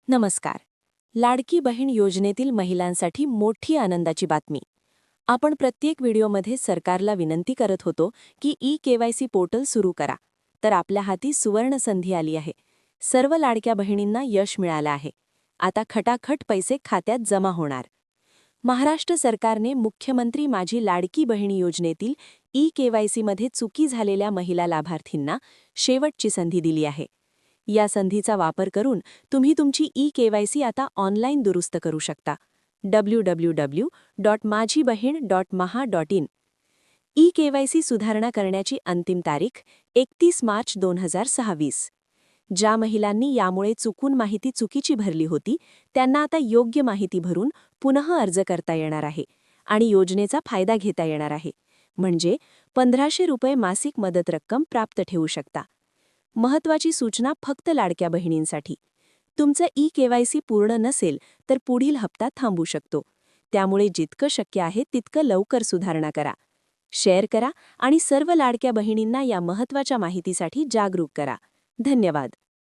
नमस्कार. लाडकी बहीण योजनेतील महिलांसाठी मोठी आनंदाची बातमी. आपण प्रत्येक व्हिडिओमध्ये सरकारला विनंती करत होतो की ई-केवायसी पोर्टल सुरू करा. तर आपल्या हाती सुवर्ण संधी आली आहे. सर्व लाडक्या बहिणींना यश मिळालं आहे. आता खटाखट पैसे खात्यात जमा होणार. महाराष्ट्र सरकारने मुख्यमंत्री माझी लाडकी बहीण योजनेतील ई-केवायसीमध्ये चुकी झालेल्या महिला लाभार्थींना शेवटची संधी दिली आहे. या संधीचा वापर करून तुम्ही तुमची ई-केवायसी आता ऑनलाईन दुरुस्त करू शकता. www.माझीबहीण.maha.in. ई-केवायसी सुधारणा करण्याची अंतिम तारीख 31 मार्च 2026. ज्या महिलांनी यामुळे चुकून माहिती चुकीची भरली होती त्यांना आता योग्य माहिती भरून पुनः अर्ज करता येणार आहे आणि योजनेचा फायदा घेता येणार आहे. म्हणजे 1500 रुपये मासिक मदत रक्कम प्राप्त ठेवू शकता. महत्त्वाची सूचना फक्त लाडक्या बहिणींसाठी. तुमचं ई-केवायसी पूर्ण नसेल तर पुढील हप्ता थांबू शकतो. त्यामुळे जितकं शक्य आहे तितकं लवकर सुधारणा करा. शेअर करा आणि सर्व लाडक्या बहिणींना या महत्त्वाच्या माहितीसाठी जागरूक करा. धन्यवाद.